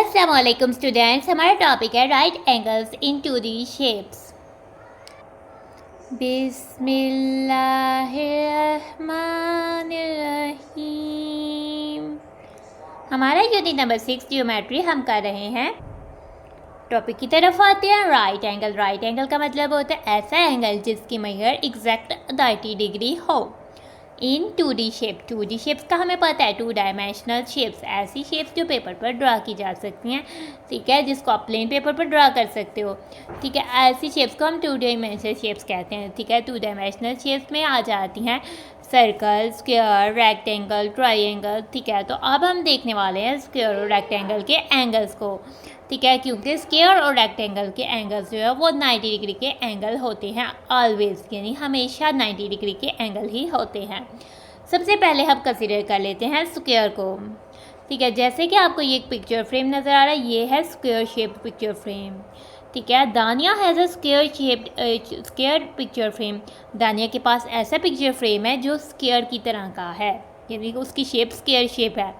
अस्सलामुअलैकुम स्टूडेंट्स, हमारा टॉपिक है right angles in 2D shapes. बिस्मिल्लाहिर्रहमानिर्रहीम। हमारा यूनिट नंबर 6 ज्योमेट्री हम कर रहे हैं। टॉपिक की तरफ आते हैं। Right angle. राइट एंगल का मतलब होता है ऐसा एंगल जिसकी मेजर एग्जैक्ट 90 डिग्री हो इन 2D शेप। 2D शेप्स का हमें पता है, 2 डायमेंशनल शेप्स, ऐसी शेप्स जो पेपर पर ड्रा की जा सकती हैं, ठीक है, जिसको आप प्लेन पेपर पर ड्रा कर सकते हो, ठीक है। ऐसी शेप्स को हम 2 डायमेंशनल शेप्स कहते हैं, ठीक है। 2 डायमेंशनल शेप्स में आ जाती हैं सर्कल, स्क्वायर, रेक्टेंगल, ट्रायंगल, ठीक है। तो अब हम देखने वाले हैं स्क्वायर और रेक्टेंगल के एंगल्स को, ठीक है, क्योंकि स्क्वायर और रेक्टेंगल के एंगल्स जो है वो 90 डिग्री के एंगल होते हैं ऑलवेज, यानी हमेशा 90 डिग्री के एंगल ही होते हैं। सबसे पहले हम कंसीडर कर लेते हैं स्क्वायर को, ठीक है। जैसे कि आपको ये एक पिक्चर फ्रेम नज़र आ रहा है, ये है स्क्वायर शेप पिक्चर फ्रेम, ठीक है। दानिया has a square picture frame. दानिया के पास ऐसा पिक्चर फ्रेम है जो स्क्वायर की तरह का है, यानी उसकी शेप स्क्वायर शेप है।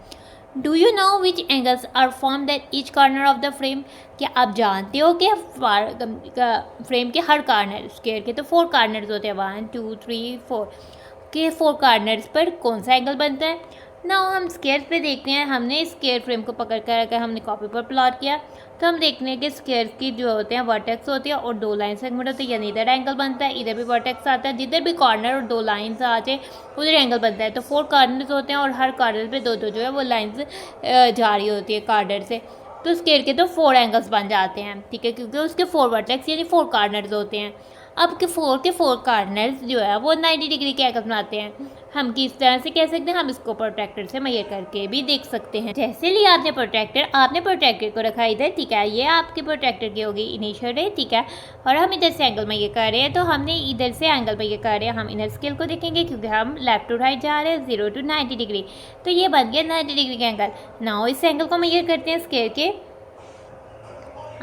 Do you know which angles are formed at each corner of the frame? क्या आप जानते हो कि फ्रेम के हर कॉर्नर, स्क्वायर के तो 4 कॉर्नर्स होते हैं, 1 2 3 4 के 4 कॉर्नर्स पर कौन सा एंगल बनता है? ना हम स्क्वायर पे देखते हैं, हमने स्क्वायर फ्रेम को पकड़ कर अगर हमने कॉपी पर प्लॉट किया तो हम देखते हैं कि स्क्वायर की जो होते हैं वर्टेक्स होती है और 2 लाइन सेगमेंट होती है, यानी इधर एंगल बनता है, इधर भी वर्टेक्स आता है, जिधर भी कॉर्नर और 2 लाइन्स आ जाए उधर एंगल बनता है। तो 4 कॉर्नर्स होते हैं और हर कॉर्नर पे 2 जो है वो लाइन्स जा रही होती है कॉर्नर से, तो स्क्वायर के तो 4 एंगल्स बन जाते हैं, ठीक है, क्योंकि उसके 4 वर्टेक्स यानी 4 कॉर्नर्स होते हैं। अब के 4 कॉर्नर्स जो है वो 90 डिग्री के एंगल बनाते हैं। हम किस तरह से कह सकते हैं? हम इसको प्रोट्रैक्टर से मेजर करके भी देख सकते हैं। जैसे लिया आपने प्रोट्रैक्टर को रखा इधर, ठीक है, ये आपके प्रोट्रैक्टर की होगी इनिशियल रे, ठीक है, और हम इधर से एंगल मेजर कर रहे हैं, तो हमने इधर से एंगल मेजर कर रहे हैं, हम इनर स्केल को देखेंगे क्योंकि हम लेफ्ट टू राइट जा रहे हैं 0 to 90 डिग्री, तो ये बन गया 90 डिग्री का एंगल। नाउ इस एंगल को मेजर करते हैं स्केल के।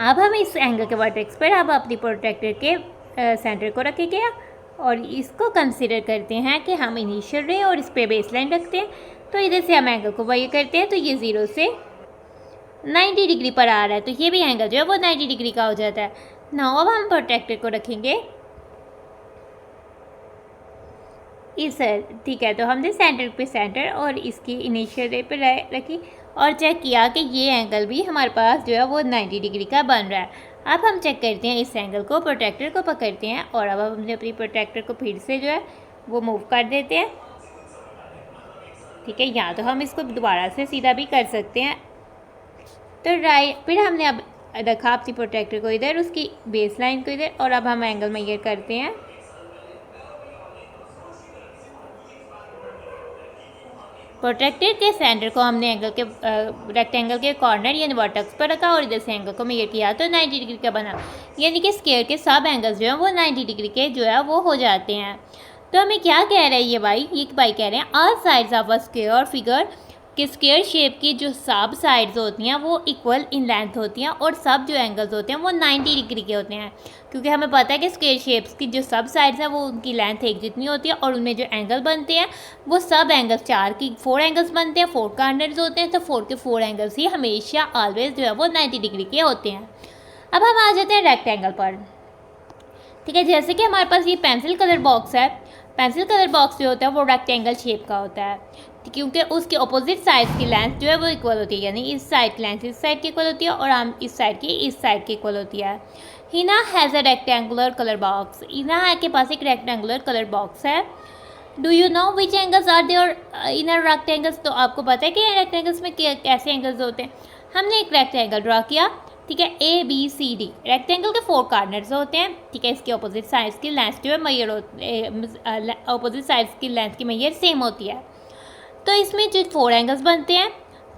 अब हम इस एंगल के वर्टेक्स पर अब अपनी प्रोट्रैक्टर के सेंटर को रखेंगे और इसको कंसीडर करते हैं कि हम इनिशियल रे और इस पे बेस लाइन रखते हैं, तो इधर से हम एंगल को वही करते हैं, तो ये 0 से 90 डिग्री पर आ रहा है, तो ये भी एंगल जो है वो 90 डिग्री का हो जाता है। नाउ अब हम प्रोट्रैक्टर को रखेंगे इस, ठीक है, तो हमने सेंटर पे सेंटर और इसकी इनिशियल रे पे रखी और चेक किया कि ये एंगल भी हमारे पास जो है वो 90 डिग्री का बन रहा है। अब हम चेक करते हैं इस एंगल को, प्रोट्रैक्टर को पकड़ते हैं और अब हमने अपनी प्रोट्रैक्टर को फिर से जो है वो मूव कर देते हैं, ठीक है, या तो हम इसको दोबारा से सीधा भी कर सकते हैं। तो फिर हमने अब रखा अपनी प्रोट्रैक्टर को इधर, उसकी बेस लाइन को इधर, और अब हम एंगल मेजर करते हैं। प्रोट्रैक्टर के सेंटर को हमने एंगल के रेक्टेंगल के कॉर्नर यानी वर्टेक्स पर रखा और इधर से एंगल को मेजर किया तो 90 डिग्री का बना, यानी कि स्क्वायर के सब एंगल्स जो हैं वो 90 डिग्री के जो है वो हो जाते हैं। तो हमें क्या कह रहे हैं ये भाई कह रहे हैं all sides of a square figure कि स्क्वायर शेप की जो सब साइड्स होती हैं वो इक्वल इन लेंथ होती हैं और सब जो एंगल्स होते हैं वो 90 डिग्री के होते हैं, क्योंकि हमें पता है कि स्क्वायर शेप्स की जो सब साइड्स हैं वो उनकी लेंथ एक जितनी होती है और उनमें जो एंगल बनते हैं वो सब एंगल्स 4 एंगल्स बनते हैं, 4 कॉर्नर्स होते हैं, तो 4 के 4 एंगल्स ही हमेशा ऑलवेज जो है वो 90 डिग्री के होते हैं। अब हम आ जाते हैं रेक्टेंगल पर, ठीक है। जैसे कि हमारे पास ये पेंसिल कलर बॉक्स है, पेंसिल कलर बॉक्स जो होता है वो रेक्टेंगल शेप का होता है, क्योंकि उसके अपोजिट साइड्स की लेंथ जो है वो इक्वल होती है, यानी इस साइड की लेंथ इस साइड की इक्वल होती है और हम इस साइड की इक्वल होती है। Heena has a rectangular colour box. Heena के पास एक रेक्टेंगुलर कलर बॉक्स है। Do you know which angles are there in a rectangles? तो आपको पता है कि रेक्टेंगल्स में कैसे एंगल्स होते हैं। हमने एक रेक्टेंगल ड्रा किया, ठीक है, ABCD, रेक्टेंगल के 4 कॉर्नर्स होते हैं, ठीक है, इसके अपोजिट साइड्स की लेंथ जो है अपोजिट साइड्स की लेंथ की मेजर सेम होती है, तो इसमें जो 4 एंगल्स बनते हैं,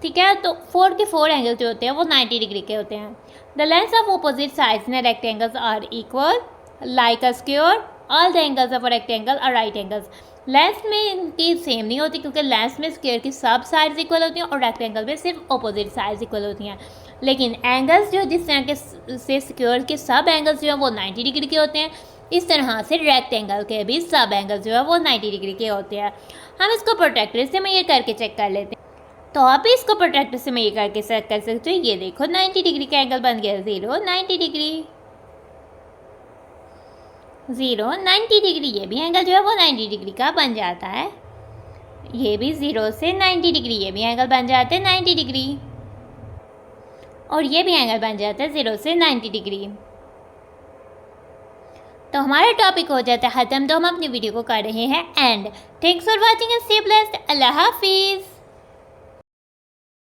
ठीक है, तो 4 के 4 एंगल्स जो होते हैं वो 90 डिग्री के होते हैं। The length of opposite sides in rectangles are equal like a square, all the angles of a rectangle are right angles. Length में इनकी सेम नहीं होती क्योंकि लेंथ में स्क्वायर की सब साइड्स इक्वल होती हैं और रेक्टेंगल में सिर्फ अपोजिट साइड्स इक्वल होती हैं, लेकिन एंगल्स जो जिस तरह के से स्क्वायर के सब एंगल्स जो हैं वो 90 डिग्री के होते हैं, इस तरह से रेक्टेंगल के भी सब एंगल्स जो है वो 90 डिग्री के होते हैं। हम इसको प्रोट्रैक्टर से मेजर करके चेक कर लेते हैं। तो आप इसको प्रोट्रैक्टर से मेजर करके चेक कर सकते हो। ये देखो 90 डिग्री का एंगल बन गया, 0 90 डिग्री, 0 90 डिग्री। ये भी एंगल जो है वो 90 डिग्री का बन जाता है। ये भी 0 से 90 डिग्री, ये भी एंगल बन जाते हैं 90 डिग्री, और ये भी एंगल बन जाता है 0 से 90 डिग्री। तो हमारा टॉपिक हो जाता है ख़त्म। तो हम अपनी वीडियो को कर रहे हैं end. Thanks for watching and stay blessed. अल्लाह हाफिज़।